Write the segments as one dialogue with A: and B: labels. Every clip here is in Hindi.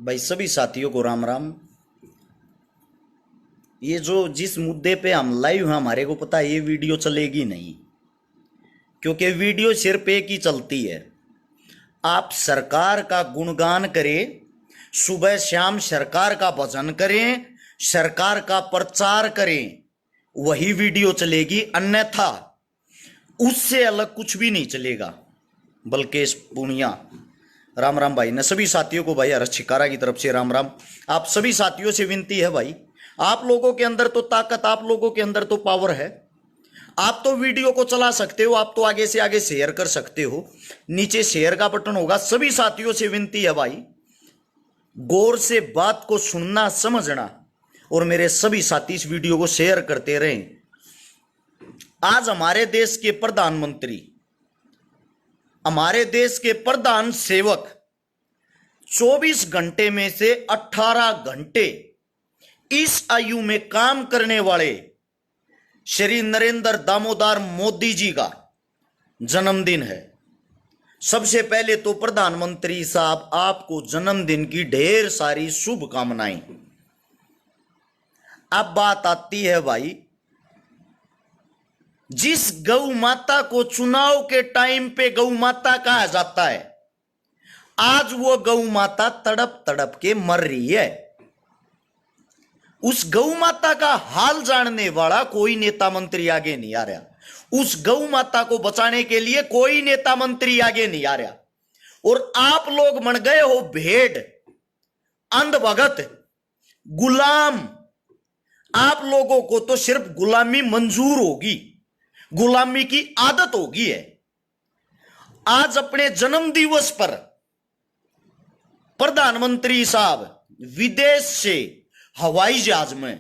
A: भाई सभी साथियों को राम राम। ये जो जिस मुद्दे पे हम लाइव हैं हमारे को पता है ये वीडियो चलेगी नहीं, क्योंकि वीडियो सिर्फ एक ही चलती है। आप सरकार का गुणगान करें, सुबह शाम सरकार का भजन करें, सरकार का प्रचार करें, वही वीडियो चलेगी, अन्यथा उससे अलग कुछ भी नहीं चलेगा। बल्कि पुनिया राम राम भाई ने सभी साथियों को भाई हर्ष छिकारा की तरफ से राम राम। आप सभी साथियों से विनती है भाई, आप लोगों के अंदर तो ताकत, आप लोगों के अंदर तो पावर है, आप तो वीडियो को चला सकते हो, आप तो आगे से आगे शेयर कर सकते हो, नीचे शेयर का बटन होगा। सभी साथियों से विनती है भाई, गौर से बात को सुनना समझना, और मेरे सभी साथी इस वीडियो को शेयर करते रहें। आज हमारे देश के प्रधानमंत्री, हमारे देश के प्रधान सेवक 24 घंटे में से 18 घंटे इस आयु में काम करने वाले श्री नरेंद्र दामोदर मोदी जी का जन्मदिन है। सबसे पहले तो प्रधानमंत्री साहब आपको जन्मदिन की ढेर सारी शुभकामनाएं। अब बात आती है भाई, जिस गौ माता को चुनाव के टाइम पे गौ माता कहा जाता है, आज वो गौ माता तड़प तड़प के मर रही है। उस गौ माता का हाल जानने वाला कोई नेता मंत्री आगे नहीं आ रहा, उस गौ माता को बचाने के लिए कोई नेता मंत्री आगे नहीं आ रहा, और आप लोग बन गए हो भेड़, अंधभगत, गुलाम। आप लोगों को तो सिर्फ गुलामी मंजूर होगी, गुलामी की आदत होगी है। आज अपने जन्म दिवस पर प्रधानमंत्री साहब विदेश से हवाई जहाज में,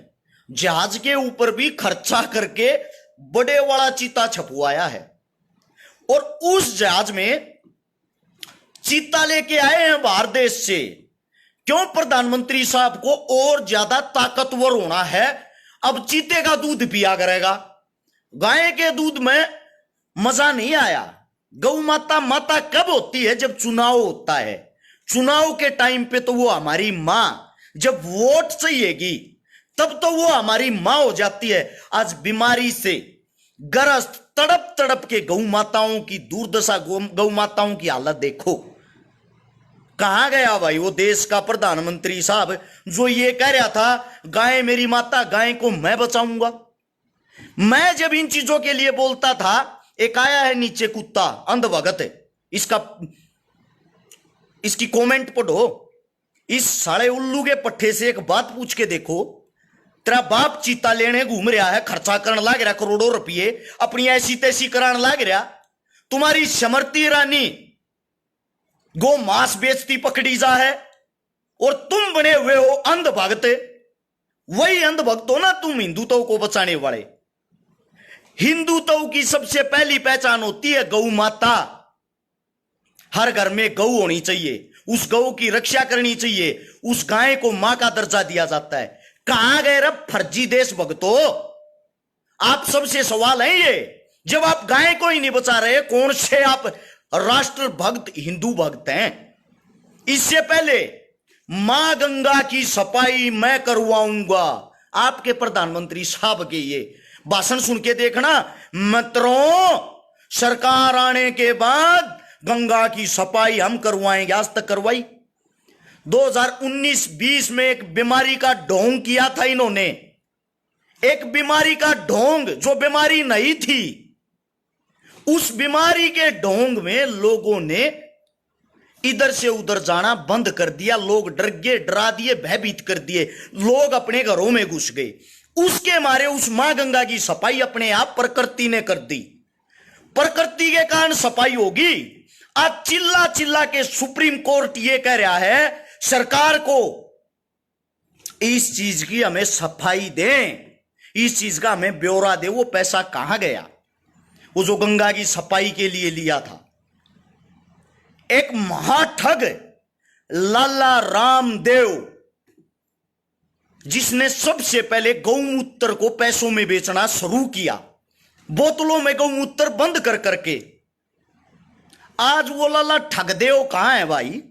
A: जहाज के ऊपर भी खर्चा करके बड़े वाला चीता छपवाया है, और उस जहाज में चीता लेके आए हैं बाहर देश से। क्यों? प्रधानमंत्री साहब को और ज्यादा ताकतवर होना है। अब चीते का दूध पिया करेगा, गाय के दूध में मजा नहीं आया। गौ माता माता कब होती है? जब चुनाव होता है। चुनाव के टाइम पे तो वो हमारी मां, जब वोट चाहिएगी तब तो वो हमारी मां हो जाती है। आज बीमारी से ग्रस्त तड़प तड़प के गौ माताओं की दुर्दशा, गौ माताओं की हालत देखो। कहां गया भाई वो देश का प्रधानमंत्री साहब जो ये कह रहा था गाय मेरी माता, गाय को मैं बचाऊंगा। मैं जब इन चीजों के लिए बोलता था, एक आया है नीचे कुत्ता, अंधभगत है, इसकी कमेंट पढ़ो। इस साले उल्लू के पट्टे से एक बात पूछ के देखो, तेरा बाप चीता लेने घूम रहा है, खर्चा करने लग रहा करोड़ों रुपये, अपनी ऐसी तैसी कराने लग रहा। तुम्हारी समृति ईरानी गो मांस बेचती पकड़ी जा है, और तुम बने हुए हो अंधभक्त। वही अंधभक्त हो ना तुम, हिंदुत्व को बचाने वाले। हिंदुत्व की सबसे पहली पहचान होती है गौ माता। हर घर में गौ होनी चाहिए, उस गौ की रक्षा करनी चाहिए, उस गाय को मां का दर्जा दिया जाता है। कहां गए रब फर्जी देश भक्तो? आप सबसे सवाल है ये, जब आप गाय को ही नहीं बचा रहे, कौन से आप राष्ट्र भक्त हिंदू भक्त हैं? इससे पहले मां गंगा की सफाई मैं करवाऊंगा, आपके प्रधानमंत्री साहब के ये भाषण सुन के देखना मित्रों, सरकार आने के बाद गंगा की सफाई हम करवाएंगे। आज तक करवाई? 2019-20 में एक बीमारी का ढोंग किया था इन्होंने, एक बीमारी का ढोंग जो बीमारी नहीं थी। उस बीमारी के ढोंग में लोगों ने इधर से उधर जाना बंद कर दिया, लोग डर गए, डरा दिए, भयभीत कर दिए, लोग अपने घरों में घुस गए। उसके मारे उस मां गंगा की सफाई अपने आप प्रकृति ने कर दी। प्रकृति के कारण सफाई होगी। आज चिल्ला चिल्ला के सुप्रीम कोर्ट ये कह रहा है सरकार को, इस चीज की हमें सफाई दें, इस चीज का हमें ब्यौरा दे। वो पैसा कहां गया वो जो गंगा की सफाई के लिए लिया था? एक महाठग लाला रामदेव, जिसने सबसे पहले गौमूत्र को पैसों में बेचना शुरू किया, बोतलों में गौमूत्र बंद कर करके। आज वो लाला ठगदेव कहां है भाई?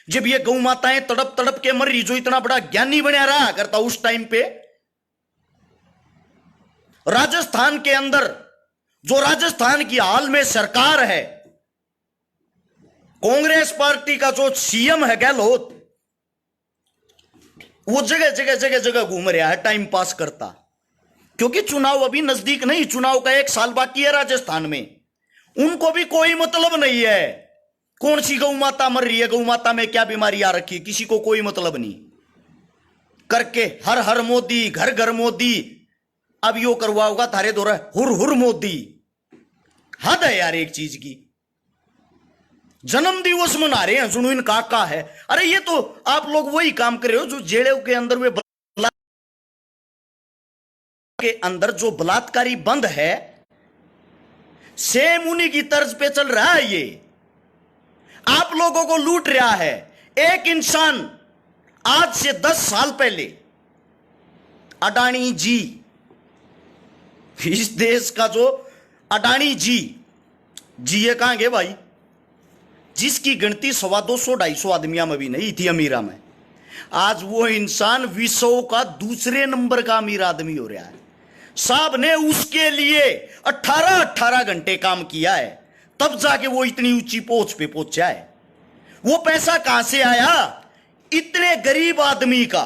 A: जब ये गौ माताएं तड़प तड़प के मर रही, जो इतना बड़ा ज्ञानी बनया रहा करता उस टाइम पे, राजस्थान के अंदर जो राजस्थान की हाल में सरकार है, कांग्रेस पार्टी का जो सीएम है गहलोत, वो जगह जगह जगह जगह घूम रहा है टाइम पास करता, क्योंकि चुनाव अभी नजदीक नहीं, चुनाव का 1 साल बाकी है राजस्थान में। उनको भी कोई मतलब नहीं है कौन सी गौ माता मर रही है, गौ माता में क्या बीमारी आ रखी है, किसी को कोई मतलब नहीं। करके हर हर मोदी, घर घर मोदी, अब यो करवाओगा थारे दौरा हुर हुर मोदी। हद है यार एक चीज की। जन्म दिवस मना रहे हैं सुनो इन काका है। अरे ये तो आप लोग वही काम कर रहे हो जो जेलों के अंदर वे के अंदर जो बलात्कारी बंद है, सेम उन्हीं की तर्ज पे चल रहा है। ये आप लोगों को लूट रहा है। एक इंसान आज से 10 साल पहले अडानी जी, इस देश का जो अडानी जी ये कहां गए भाई, जिसकी गिनती 250-250 आदमियों में भी नहीं थी अमीरा में, आज वो इंसान विश्व का दूसरे नंबर का अमीर आदमी हो रहा है। साहब ने उसके लिए 18 घंटे काम किया है, तब जाके वो इतनी ऊंची पोस्ट पे पहुंचा है। वो पैसा कहां से आया? इतने गरीब आदमी का,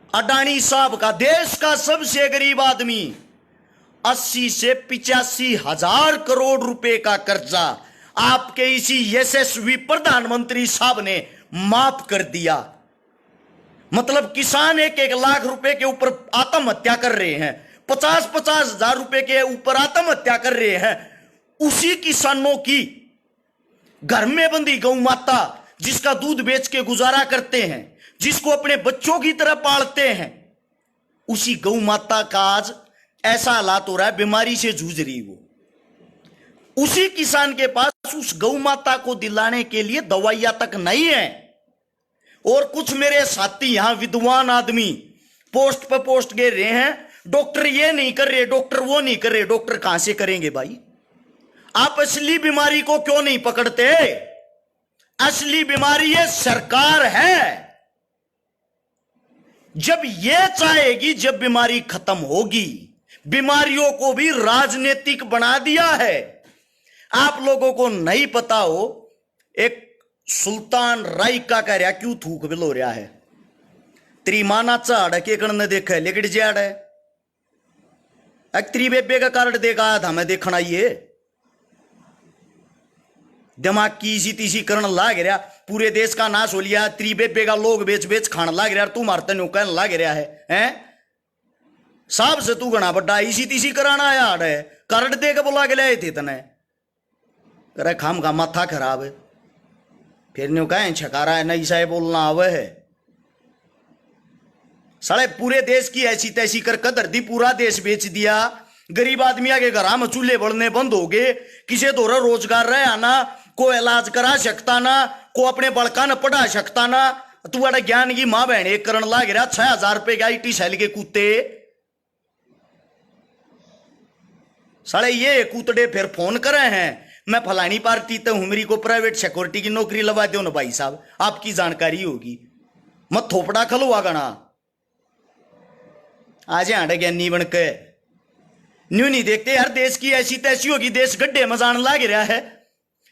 A: अडानी साहब का, देश का सबसे गरीब आदमी, 80 से 85 हजार करोड़ रुपए का कर्जा आपके इसी यशस्वी प्रधानमंत्री साहब ने माफ कर दिया। मतलब किसान 1-1 लाख रुपए के ऊपर आत्महत्या कर रहे हैं, 50-50 हजार रुपए के ऊपर आत्महत्या कर रहे हैं। उसी किसानों की घर में बंदी गौ माता, जिसका दूध बेच के गुजारा करते हैं, जिसको अपने बच्चों की तरह पालते हैं, उसी गौ माता का आज ऐसा हालात हो रहा है, बीमारी से जूझ रही वो। उसी किसान के पास उस गौ माता को दिलाने के लिए दवाइयां तक नहीं है। और कुछ मेरे साथी यहां विद्वान आदमी पोस्ट पर पोस्ट गिर रहे हैं, डॉक्टर ये नहीं कर रहे, डॉक्टर वो नहीं कर रहे। डॉक्टर कहां से करेंगे भाई? आप असली बीमारी को क्यों नहीं पकड़ते? असली बीमारी ये सरकार है। जब ये चाहेगी, जब बीमारी खत्म होगी, बीमारियों को भी राजनीतिक बना दिया है। आप लोगों को नहीं पता हो, एक सुल्तान रायका कह रहा क्यों थूक बिलो रहा है, त्रिमाना चाड़ के कण देखा लेकिन जाड़ है त्रिबेबे का कार्ड देखा था मैं देखना, ये दिमाग की इसी तीसी करण लाग रहा, पूरे देश का नाश हो लिया। त्रिबेबे का लोग बेच बेच खान लाग रहा, तू मारते नो कहने लाग रहा है साहब से तू गणा बड्डा इसी तीसी कराना यार है, कार्ड दे के बुला के लाए थे तने, करे खाम का माथा खराब है। फिर न्यू कहे छकारा है नहीं साहेब बोलना आवे है। साले पूरे देश की ऐसी तैसी कर कदर दी, पूरा देश बेच दिया। गरीब आदमिया के घर में चूल्हे बढ़ने बंद हो गए, किसी दौरा रोजगार रहे आना, को इलाज करा सकता ना, को अपने बड़का न पढ़ा सकता ना। तू बड़ा ज्ञान की मां बहन एक करण लाग रहा, 6,000 रुपए के IT सेल के कुत्ते। साले ये कूतड़े फिर फोन करे हैं, मैं फलानी पार्टी तो हूं, मेरी को प्राइवेट सिक्योरिटी की नौकरी लगा दो ना भाई साहब, आपकी जानकारी होगी, मत थोपड़ा खलवा गना। आज यहाँ ज्ञानी बन के न्यू नहीं देखते यार, देश की ऐसी तैसी होगी, देश गड्ढे में जान लाग रहा है।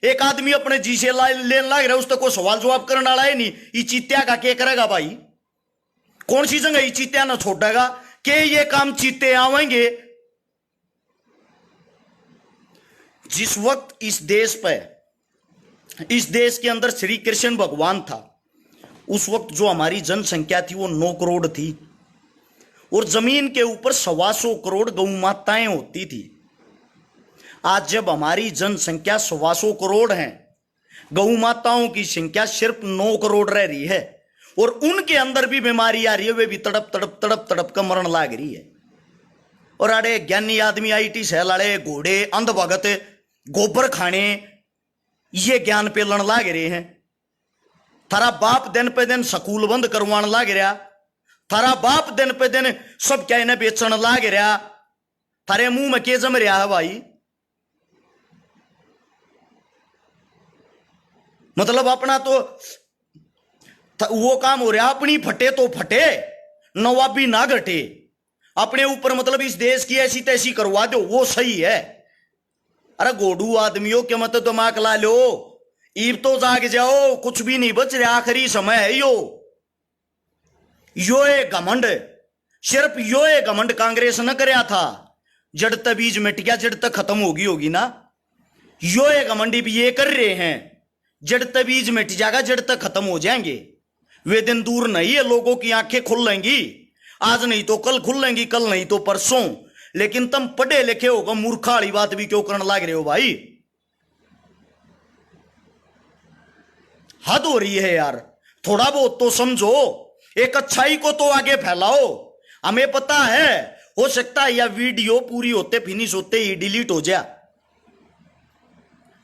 A: एक आदमी अपने जी से लेन लाग रहा है, उस तक कोई सवाल जवाब करने वाला है नहीं। ये चीत्या का क्या करेगा भाई? कौन सी जगह ये चीत्या ना छोड़ेगा कि ये काम चीते आवेंगे? जिस वक्त इस देश पर, इस देश के अंदर श्री कृष्ण भगवान था, उस वक्त जो हमारी जनसंख्या थी वो 9 करोड़ थी, और जमीन के ऊपर 125 करोड़ गौ माताएं होती थी। आज जब हमारी जनसंख्या 125 करोड़ है, गौ माताओं की संख्या सिर्फ 9 करोड़ रह रही है, और उनके अंदर भी बीमारी आ रही है, वे भी तड़प तड़प तड़प तड़प कर मरण लाग रही है। और अरे ज्ञानी आदमी IT सेल वाले घोड़े अंधभगत गोबर खाने ये ज्ञान पे लड़ लाग रहे हैं। थारा बाप दिन पे दिन स्कूल बंद करवाने लाग रहा, थारा बाप दिन पे दिन सब क्या इन्हें बेचने लाग रहा, थारे मुंह में के जम रहा है भाई? मतलब अपना तो वो काम हो रहा, अपनी फटे तो फटे, नवाबी ना घटे, अपने ऊपर मतलब इस देश की ऐसी तैसी करवा दो, वो सही है। अरे गोडू आदमियों के मत दिमाग ला लो, ईब तो जाग जाओ, कुछ भी नहीं बच रहा, आखिरी समय है यो ये घमंड, सिर्फ यो ये घमंड कांग्रेस न करया था, जड़ तक बीज मिट गया, जड़ तक खत्म होगी ना, यो ये घमंडी भी ये कर रहे हैं, जड़ तक बीज मिट जाएगा, जड़ तक खत्म हो जाएंगे। वे दिन दूर नहीं है, लोगों की आंखें खुल लेंगी, आज नहीं तो कल खुल लेंगी, कल नहीं तो परसों। लेकिन तुम पढ़े लिखे होगा, मूर्खा वाली बात भी क्यों करने लग रहे हो भाई? हद हो रही है यार, थोड़ा बहुत तो समझो, एक अच्छाई को तो आगे फैलाओ। हमें पता है, हो सकता है यह वीडियो पूरी होते फिनिश होते ही डिलीट हो जाए,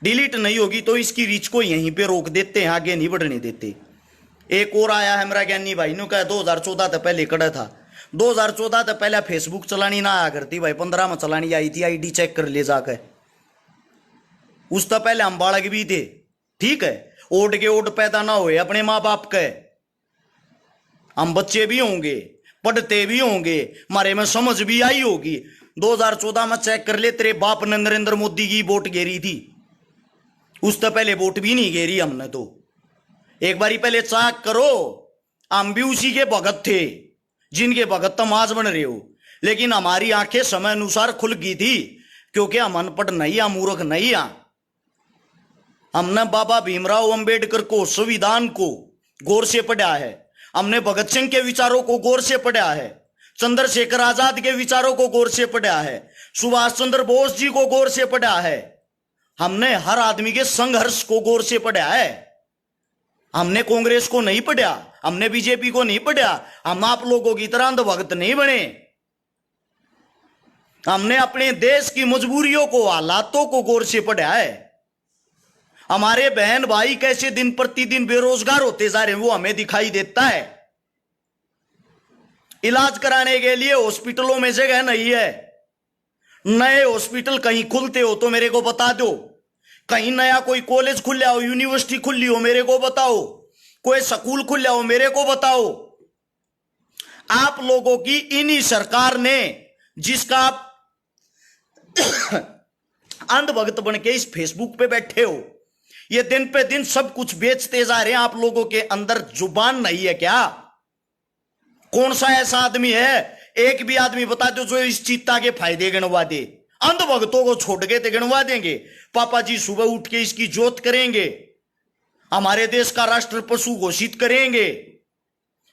A: डिलीट नहीं होगी तो इसकी रीच को यहीं पे रोक देते हैं, आगे नहीं बढ़ने देते। एक और आया है मेरा ज्ञानी भाई नु का, 2014 तक पहले कड़ा था, 2014 तक पहले फेसबुक चलानी ना आया करती भाई, 15 में चलानी आई थी, आईडी चेक कर ले जाकर। उस तक पहले हम बालक भी थे, ठीक है, ओट के ओट पैदा ना हुए अपने माँ बाप के, हम बच्चे भी होंगे, पढ़ते भी होंगे, हमारे में समझ भी आई होगी। 2014 में चेक कर ले, तेरे बाप ने नरेंद्र मोदी की वोट घेरी थी, उस तक पहले वोट भी नहीं घेरी हमने तो। एक बारी पहले चेक करो, हम भी उसी के भगत थे जिनके भगत तुम आज बन रहे हो। लेकिन हमारी आंखें समय अनुसार खुल गई थी, क्योंकि हम अनपढ़ नहीं, हम मूर्ख नहीं। हमने बाबा भीमराव अंबेडकर को, संविधान को गौर से पढ़ा है, हमने भगत सिंह के विचारों को गौर से पढ़ा है, चंद्रशेखर आजाद के विचारों को गौर से पढ़ा है, सुभाष चंद्र बोस जी को गौर से पढ़ा है, हमने हर आदमी के संघर्ष को गौर से पढ़ा है। हमने कांग्रेस को नहीं पढ़ा, हमने बीजेपी को नहीं पढ़ा, हम आप लोगों की तरह अंधभक्त नहीं बने। हमने अपने देश की मजबूरियों को, हालातों को गौर से पढ़ा है। हमारे बहन भाई कैसे दिन प्रतिदिन बेरोजगार होते जा रहे हैं वो हमें दिखाई देता है। इलाज कराने के लिए हॉस्पिटलों में जगह नहीं है, नए हॉस्पिटल कहीं खुलते हो तो मेरे को बता दो, कहीं नया कोई कॉलेज खुला हो, यूनिवर्सिटी खुली हो मेरे को बताओ, कोई स्कूल खुला हो मेरे को बताओ। आप लोगों की इन्हीं सरकार ने, जिसका आप अंधभक्त बन के इस फेसबुक पे बैठे हो, ये दिन पे दिन सब कुछ बेचते जा रहे हैं। आप लोगों के अंदर जुबान नहीं है क्या? कौन सा ऐसा आदमी है, एक भी आदमी बता दो जो इस चीता के फायदे गिनवा दे? अंधभक्तों को छोड़ के तो गिनवा देंगे। पापा जी सुबह उठ के इसकी जोत करेंगे, हमारे देश का राष्ट्र पशु घोषित करेंगे,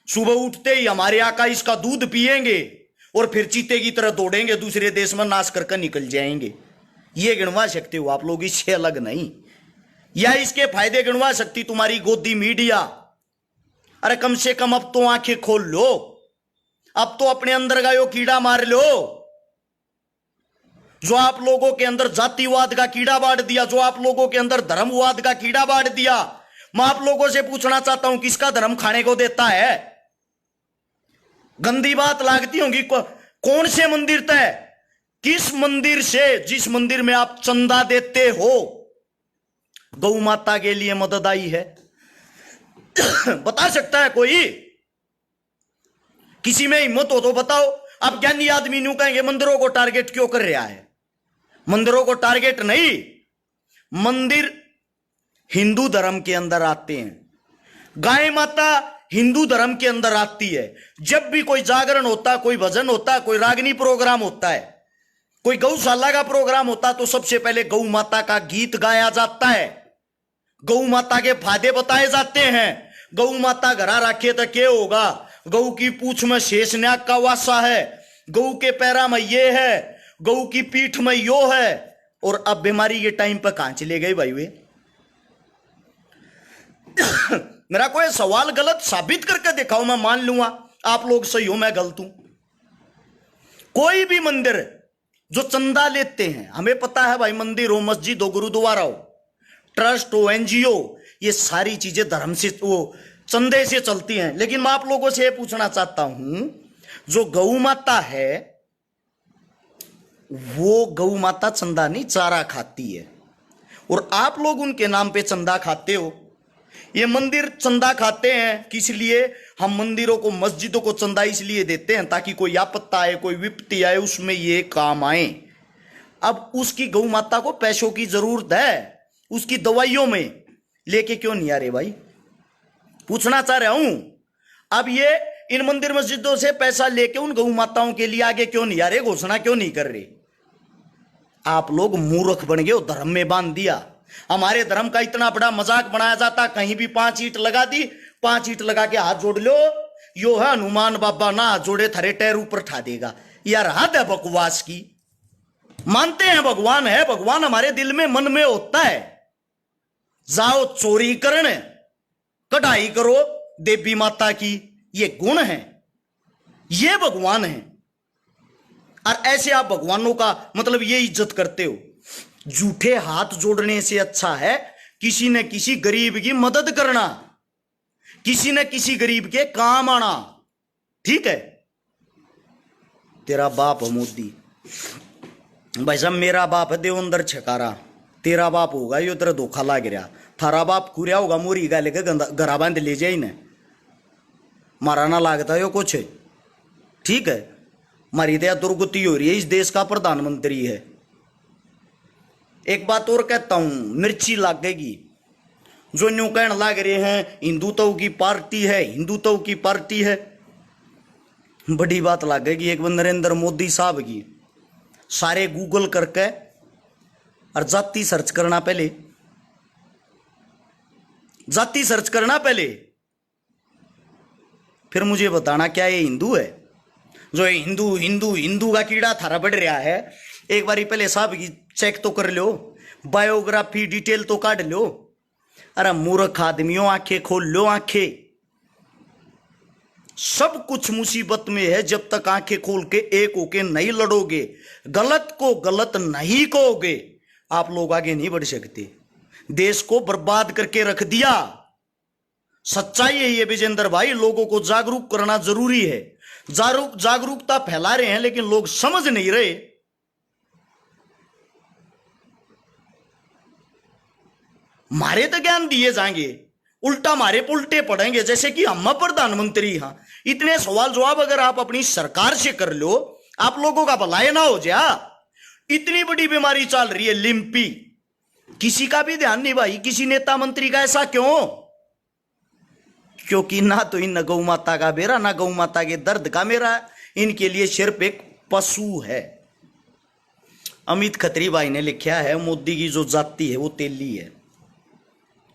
A: सुबह उठते ही हमारे आका इसका दूध पिएंगे और फिर चीते की तरह दौड़ेंगे, दूसरे देश में नाश करके निकल जाएंगे। ये गिनवा सकते हो आप लोग, इससे अलग नहीं। या इसके फायदे गिनवा सकती तुम्हारी गोदी मीडिया? अरे कम से कम अब तो आंखें खोल लो, अब तो अपने अंदर का यो कीड़ा मार लो जो आप लोगों के अंदर जातिवाद का कीड़ा बांट दिया, जो आप लोगों के अंदर धर्मवाद का कीड़ा बांट दिया। मैं आप लोगों से पूछना चाहता हूं, किसका धर्म खाने को देता है? गंदी बात लागती होंगी, कौन से मंदिर तय, किस मंदिर से, जिस मंदिर में आप चंदा देते हो गौ माता के लिए मदद आई है? बता सकता है कोई? किसी में हिम्मत हो तो बताओ। अब ज्ञानी आदमी न्यू कहेंगे मंदिरों को टारगेट क्यों कर रहा है? मंदिरों को टारगेट नहीं, मंदिर हिंदू धर्म के अंदर आते हैं, गाय माता हिंदू धर्म के अंदर आती है। जब भी कोई जागरण होता है, कोई भजन होता है, कोई रागनी प्रोग्राम होता है, कोई गौशाला का प्रोग्राम होता है, तो सबसे पहले गौ माता का गीत गाया जाता है, गौ माता के फायदे बताए जाते हैं। गौ माता घरा रखे तो क्या होगा? गौ की पूंछ में शेषनाग का वासा है, गौ के पैरा में ये है, गौ की पीठ में यो है। और अब बीमारी के टाइम पर कहां चले गए भाई वे? मेरा कोई सवाल गलत साबित करके दिखाओ, मैं मान लूंगा आप लोग सही हो, मैं गलत हूं। कोई भी मंदिर जो चंदा लेते हैं, हमें पता है भाई, मंदिर हो, मस्जिद हो, गुरुद्वारा हो, ट्रस्ट हो, एनजीओ, ये सारी चीजें धर्म से, वो चंदे से चलती हैं। लेकिन मैं आप लोगों से पूछना चाहता हूं, जो गौ माता है वो गौ माता चंदा नहीं चारा खाती है, और आप लोग उनके नाम पे चंदा खाते हो। ये मंदिर चंदा खाते हैं, किस लिए? हम मंदिरों को, मस्जिदों को चंदा इसलिए देते हैं ताकि कोई आपत्ति आए, कोई विपत्ति आए, उसमें ये काम आए। अब उसकी गौ माता को पैसों की जरूरत है, उसकी दवाइयों में, लेके क्यों नहीं आ रहे भाई? पूछना चाह रहा हूं। अब ये इन मंदिर मस्जिदों से पैसा लेके उन गौ माताओं के लिए आगे क्यों नहीं आ रहे, घोषणा क्यों नहीं कर रहे? आप लोग मूर्ख बन गए, धर्म में बांध दिया। हमारे धर्म का इतना बड़ा मजाक बनाया जाता, कहीं भी 5 ईंट लगा दी, 5 ईंट लगा के हाथ जोड़ लो, यो है हनुमान बाबा ना हाथ जोड़े थारे टैर ऊपर ठा देगा। यार हद है बकवास की। मानते हैं भगवान है, भगवान हमारे दिल में, मन में होता है। जाओ चोरी करने, कढ़ाई करो देवी माता की, ये गुण है, ये भगवान है। और ऐसे आप भगवानों का मतलब ये इज्जत करते हो। झूठे हाथ जोड़ने से अच्छा है किसी न किसी गरीब की मदद करना, किसी न किसी गरीब के काम आना। ठीक है? तेरा बाप है मोदी, भाई साहब मेरा बाप है देवेंद्र छकारा, तेरा बाप होगा यो तेरा धोखा लाग रहा, थारा बाप कुरिया होगा मोरी गा लेके घरा बांध ले जाए ना, मारा ना लागता यो कुछ। ठीक है? मारी तो दुर्गति हो रही है, इस देश का प्रधानमंत्री है। एक बात और कहता हूं, मिर्ची लागेगी। जो न्यू कहने लाग रहे हैं हिंदुत्व की पार्टी है, हिंदुत्व की पार्टी है, बड़ी बात लागेगी एक बार नरेंद्र मोदी साहब की। सारे गूगल करके और जाति सर्च करना, पहले जाति सर्च करना पहले, फिर मुझे बताना क्या ये हिंदू है? जो हिंदू हिंदू हिंदू का कीड़ा थारा बढ़ रहा है, एक बारी पहले साहब की चेक तो कर लो, बायोग्राफी डिटेल तो काट लो। अरे मूर्ख आदमियों, आंखें खोल लो, आंखें। सब कुछ मुसीबत में है जब तक आंखें खोल के एक होके नहीं लड़ोगे, गलत को गलत नहीं कहोगे, आप लोग आगे नहीं बढ़ सकते। देश को बर्बाद करके रख दिया। सच्चाई है ये विजेंद्र भाई, लोगों को जागरूक करना जरूरी है। जागरूकता फैला रहे हैं लेकिन लोग समझ नहीं रहे। मारे तो ज्ञान दिए जाएंगे, उल्टा मारे उल्टे पड़ेंगे, जैसे कि हम प्रधानमंत्री। हाँ, इतने सवाल जवाब अगर आप अपनी सरकार से कर लो, आप लोगों का भलाई ना हो जा। इतनी बड़ी बीमारी चल रही है लिम्पी, किसी का भी ध्यान नहीं भाई, किसी नेता मंत्री का। ऐसा क्यों? क्योंकि ना तो इन गौ माता का बेरा, ना गौ माता के दर्द का मेरा, इनके लिए सिर्फ एक पशु है। अमित खत्री भाई ने लिखा है मोदी की जो जाति है वो तेली है।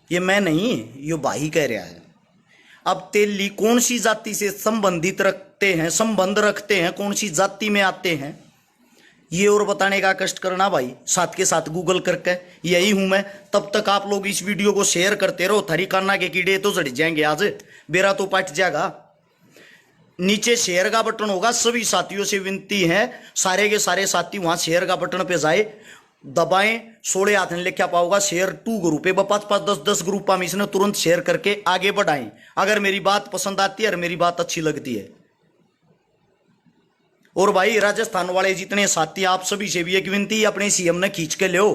A: ये मैं नहीं, ये भाई कह रहा है। अब तेली कौन सी जाति से संबंधित रखते हैं, संबंध रखते हैं, कौन सी जाति में आते हैं, ये और बताने का कष्ट करना भाई, साथ के साथ गूगल करके। यही हूं मैं। तब तक आप लोग इस वीडियो को शेयर करते रहो, थरी कान्ना के कीड़े तो जड़ जाएंगे, आज बेरा तो पट जाएगा। नीचे शेयर का बटन होगा, सभी साथियों से विनती है, सारे के सारे साथी वहां शेयर का बटन पे जाए, दबाएं। 16 हाथ ने लिखा पाओगा शेयर 2 ग्रुप है, 5-5 10-10 ग्रुप में इसने तुरंत शेयर करके आगे बढ़ाएं। अगर मेरी बात पसंद आती है और मेरी बात अच्छी लगती है। और भाई राजस्थान वाले जितने साथी, आप सभी से भी एक विनती, अपने सीएम ने खींच के लो।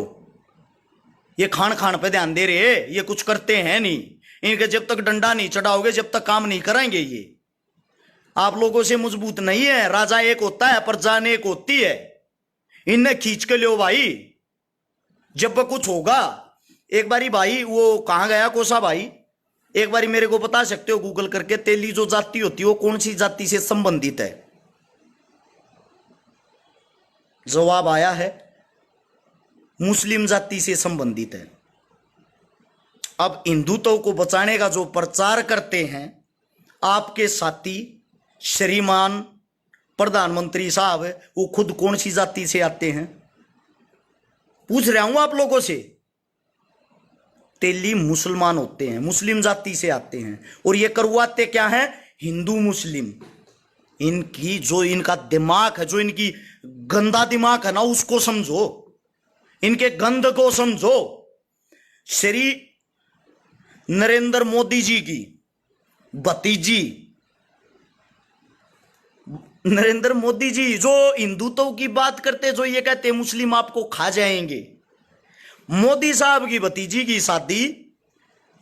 A: ये खान खान पे ध्यान दे रहे, ये कुछ करते हैं नहीं। इनके जब तक डंडा नहीं चढ़ाओगे, जब तक काम नहीं कराएंगे। ये आप लोगों से मजबूत नहीं है। राजा एक होता है, प्रजा एक होती है। इन्हें खींच के लो भाई, जब कुछ होगा। एक बारी भाई वो कहां गया कोसा भाई, एक बारी मेरे को बता सकते हो गूगल करके, तेली जो जाति होती है वो कौन सी जाति से संबंधित है? जवाब आया है मुस्लिम जाति से संबंधित है। अब हिंदुत्व को बचाने का जो प्रचार करते हैं आपके साथी श्रीमान प्रधानमंत्री साहब, वो खुद कौन सी जाति से आते हैं? पूछ रहा हूं आप लोगों से। तेली मुसलमान होते हैं, मुस्लिम जाति से आते हैं। और ये करवाते क्या है? हिंदू मुस्लिम। इनकी जो इनका दिमाग है, जो इनकी गंदा दिमाग है ना, उसको समझो, इनके गंद को समझो। श्री नरेंद्र मोदी जी की भतीजी, नरेंद्र मोदी जी जो हिंदुत्व की बात करते, जो ये कहते मुस्लिम आपको खा जाएंगे, मोदी साहब की भतीजी की शादी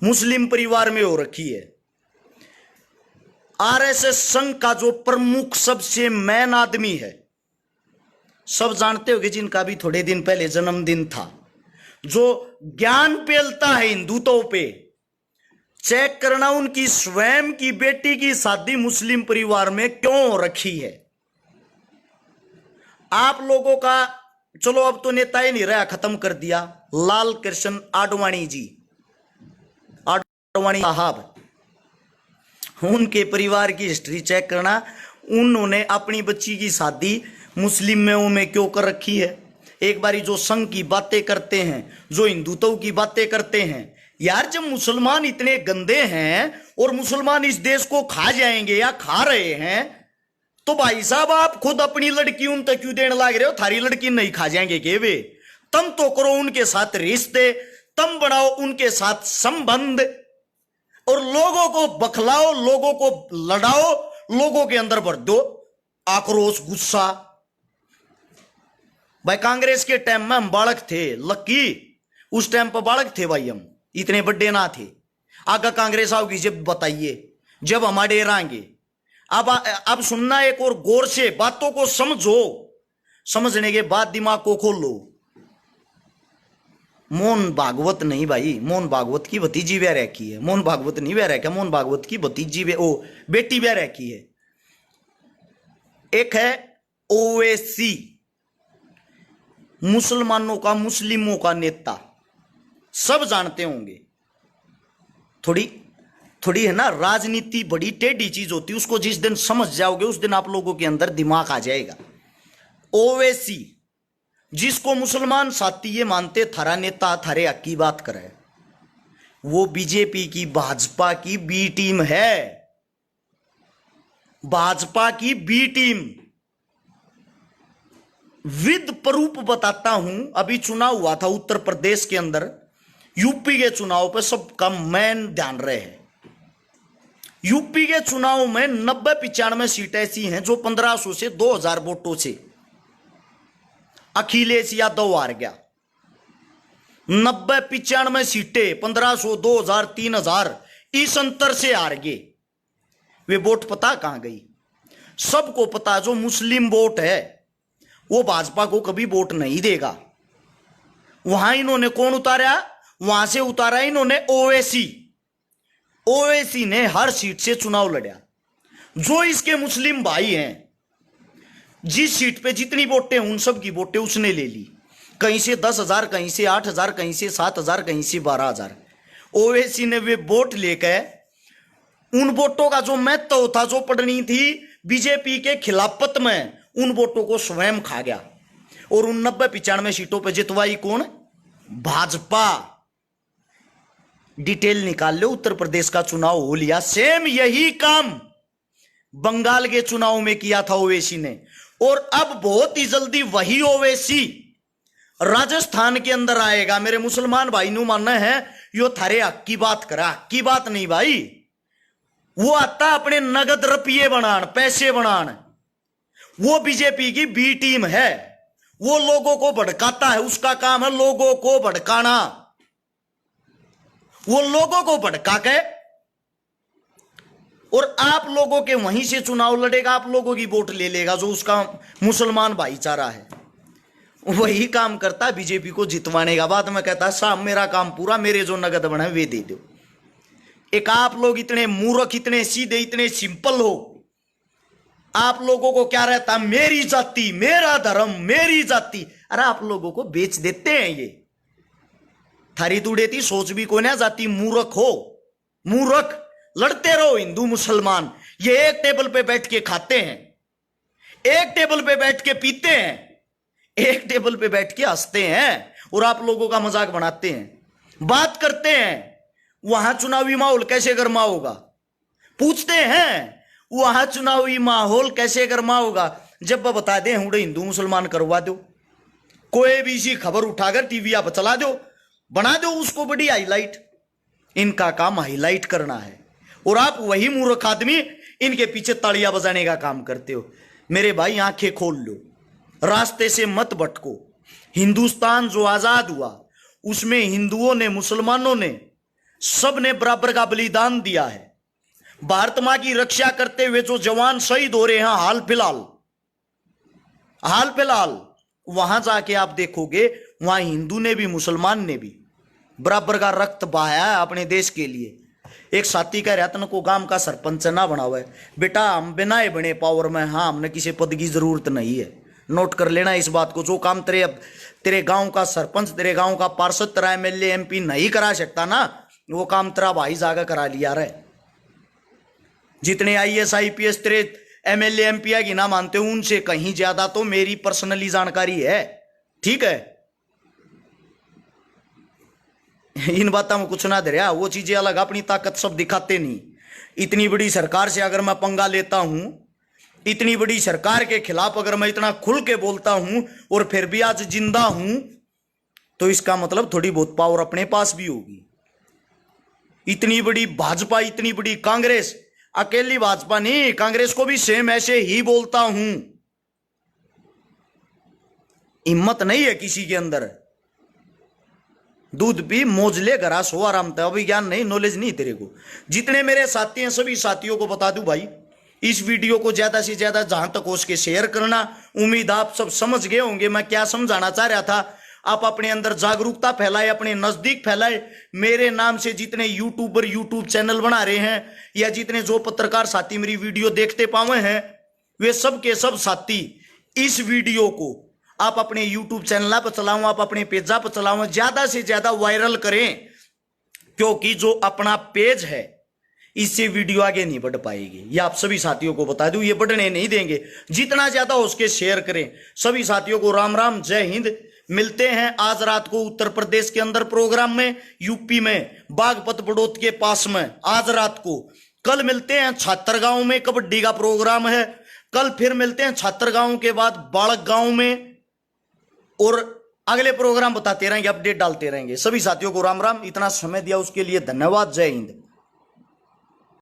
A: मुस्लिम परिवार में हो रखी है। आरएसएस संघ का जो प्रमुख सबसे मैन आदमी है, सब जानते होंगे, जिनका भी थोड़े दिन पहले जन्मदिन था, जो ज्ञान पेलता है हिंदुत्व पे, चेक करना उनकी स्वयं की बेटी की शादी मुस्लिम परिवार में क्यों हो रखी है। आप लोगों का चलो अब तो नेता ही नहीं रहा, खत्म कर दिया, लाल कृष्ण आडवाणी जी, आडवाणी साहब, उनके परिवार की हिस्ट्री चेक करना, उन्होंने अपनी बच्ची की शादी मुस्लिम में क्यों कर रखी है। एक बारी जो संघ की बातें करते हैं, जो हिंदुत्व की बातें करते हैं, यार जब मुसलमान इतने गंदे हैं और मुसलमान इस देश को खा जाएंगे या खा रहे हैं, तो भाई साहब आप खुद अपनी लड़की उन तक क्यों देने लग रहे हो। थारी लड़की नहीं खा जाएंगे के वे, तुम तो करो उनके साथ रिश्ते, तुम बनाओ उनके साथ संबंध, और लोगों को बखलाओ, लोगों को लड़ाओ, लोगों के अंदर भर दो आक्रोश, गुस्सा। भाई कांग्रेस के टाइम में हम बालक थे, लक्की उस टाइम पर बालक थे भाई, हम इतने बड़े ना थे। आगे कांग्रेस आओगी जब बताइए, जब हमारे रहेंगे। अब सुनना एक और गौर से, बातों को समझो, समझने के बाद दिमाग को खोलो। मोहन भागवत नहीं भाई, मोहन भागवत की भतीजी ब्याह रखी है, मोहन भागवत नहीं ब्याह रखा, मोहन भागवत की भतीजी बेटी ब्याह रखी है। एक है ओवैसी, मुसलमानों का, मुस्लिमों का नेता, सब जानते होंगे। थोड़ी है ना, राजनीति बड़ी टेढ़ी चीज होती है, उसको जिस दिन समझ जाओगे उस दिन आप लोगों के अंदर दिमाग आ जाएगा। ओवैसी, जिसको मुसलमान साथी ये मानते थारा नेता, थारे हक की बात करे, वो बीजेपी की, भाजपा की बी टीम है, भाजपा की बी टीम। विद प्रूफ बताता हूं, अभी चुनाव हुआ था उत्तर प्रदेश के अंदर, यूपी के चुनाव पे सबका मैन ध्यान रहे हैं। यूपी के चुनाव में 90-95 सीटें ऐसी हैं जो 1500 से 2000 वोटों से अखिलेश यादव हार गया। 90-95 सीटें 1500, 2000, 3000 इस अंतर से हार गए। वे वोट पता कहां गई? सबको पता, जो मुस्लिम वोट है वो भाजपा को कभी वोट नहीं देगा। वहां इन्होंने कौन उतारा? वहां से उतारा इन्होंने ओवैसी। ओवैसी ने हर सीट से चुनाव लड़ा। जो इसके मुस्लिम भाई हैं, जिस सीट पे जितनी वोटें, उन सब की वोटें उसने ले ली। कहीं से 10,000, कहीं से 8,000, कहीं से 7,000, कहीं से 12,000। ओवैसी ने वे वोट लेकर उन वोटों का जो महत्व था, जो पड़नी थी बीजेपी के खिलाफत में, उन वोटों को स्वयं खा गया। और उन 90-95 सीटों पर जितवाई कौन? भाजपा। डिटेल निकाल लो, उत्तर प्रदेश का चुनाव हो लिया, सेम यही काम बंगाल के चुनाव में किया था ओवैसी ने। और अब बहुत ही जल्दी वही ओवैसी राजस्थान के अंदर आएगा। मेरे मुसलमान भाई नु मानना है यो थारे हक की बात करा, हक की बात नहीं भाई, वो आता अपने नगद रुपये बनान, पैसे बनान। वो बीजेपी की बी टीम है, वो लोगों को भड़काता है, उसका काम है लोगों को भड़काना। वो लोगों को भड़का के और आप लोगों के वहीं से चुनाव लड़ेगा, आप लोगों की वोट ले लेगा, जो उसका मुसलमान भाईचारा है। वही काम करता है बीजेपी को जितवाने का। बाद में कहता है साहब मेरा काम पूरा, मेरे जो नगद बने वे दे दो। एक आप लोग इतने मूर्ख, इतने सीधे, इतने सिंपल हो, आप लोगों को क्या रहता? मेरी जाति, मेरा धर्म, मेरी जाति। अरे आप लोगों को बेच देते हैं ये। थारी तुड़ेती सोच भी कोई ना जाती। मूर्ख हो, मूर्ख। लड़ते रहो हिंदू मुसलमान, ये एक टेबल पे बैठ के खाते हैं, एक टेबल पे बैठ के पीते हैं, एक टेबल पे बैठ के हंसते हैं और आप लोगों का मजाक बनाते हैं, बात करते हैं। वहां चुनावी माहौल कैसे गर्मा होगा? पूछते हैं वहां चुनावी माहौल कैसे गर्मा होगा? जब वह बता दें हुडे हिंदू मुसलमान करवा दो, कोई भी सी खबर उठाकर टीवी आप चला दो, बना दो उसको बड़ी हाईलाइट। इनका काम हाईलाइट करना है और आप वही मूर्ख आदमी इनके पीछे तालियां बजाने का काम करते हो। मेरे भाई आंखें खोल लो, रास्ते से मत भटको। हिंदुस्तान जो आजाद हुआ उसमें हिंदुओं ने, मुसलमानों ने सब ने बराबर का बलिदान दिया है। भारत मां की रक्षा करते हुए जो जवान शहीद हो रहे हैं हाल फिलहाल वहां जाके आप देखोगे, वहां हिंदू ने भी मुसलमान ने भी बराबर का रक्त बहाया है अपने देश के लिए। एक साथी का रतन को गांव का सरपंच ना बना हुआ है, बेटा हम बिना ही बने पावर में, हाँ हमने किसी पद की जरूरत नहीं है। नोट कर लेना इस बात को। जो काम तेरे गांव का सरपंच, तेरे गांव का पार्षद, तेरा एमएलए एमपी नहीं करा सकता ना, वो काम तेरा भाई जाकर करा लिया रहे। जितने आईएएस आईपीएस तेरे एमएलए एमपी की ना मानते हो, उनसे कहीं ज्यादा तो मेरी पर्सनली जानकारी है, ठीक है। इन बातों में कुछ ना दे रहा, वो चीजें अलग, अपनी ताकत सब दिखाते नहीं। इतनी बड़ी सरकार से अगर मैं पंगा लेता हूं, इतनी बड़ी सरकार के खिलाफ अगर मैं इतना खुल के बोलता हूं और फिर भी आज जिंदा हूं, तो इसका मतलब थोड़ी बहुत पावर अपने पास भी होगी। इतनी बड़ी भाजपा, इतनी बड़ी कांग्रेस, अकेली भाजपा नहीं, कांग्रेस को भी सेम ऐसे ही बोलता हूं। हिम्मत नहीं है किसी के अंदर। दूध पी मौज ले घरा सो आराम था, अभी ज्ञान नहीं, नॉलेज नहीं तेरे को। जितने मेरे साथी हैं सभी साथियों को बता दूं भाई, इस वीडियो को ज्यादा से ज्यादा जहां तक हो सके शेयर करना। उम्मीद आप सब समझ गए होंगे मैं क्या समझाना चाह रहा था। आप अपने अंदर जागरूकता फैलाए, अपने नजदीक फैलाए। मेरे नाम से जितने यूट्यूबर यूट्यूब चैनल बना रहे हैं, या जितने जो पत्रकार साथी मेरी वीडियो देखते पाए हैं, वे सब के सब साथी इस वीडियो को आप अपने यूट्यूब चैनल पर चलाओ, आप अपने पेजा पर चलाओ, ज्यादा से ज्यादा वायरल करें, क्योंकि जो अपना पेज है इससे वीडियो आगे नहीं बढ़ पाएगी। ये आप सभी साथियों को बता दूं, ये बढ़ने नहीं देंगे। जितना ज्यादा हो उसके शेयर करें। सभी साथियों को राम राम, जय हिंद। मिलते हैं आज रात को उत्तर प्रदेश के अंदर प्रोग्राम में, यूपी में बागपत बड़ौत के पास में आज रात को। कल मिलते हैं छात्रगांव में, कबड्डी का प्रोग्राम है। कल फिर मिलते हैं छात्रगांव के बाद बालक गांव में, और अगले प्रोग्राम बताते रहेंगे, अपडेट डालते रहेंगे। सभी साथियों को राम राम। इतना समय दिया उसके लिए धन्यवाद। जय हिंद।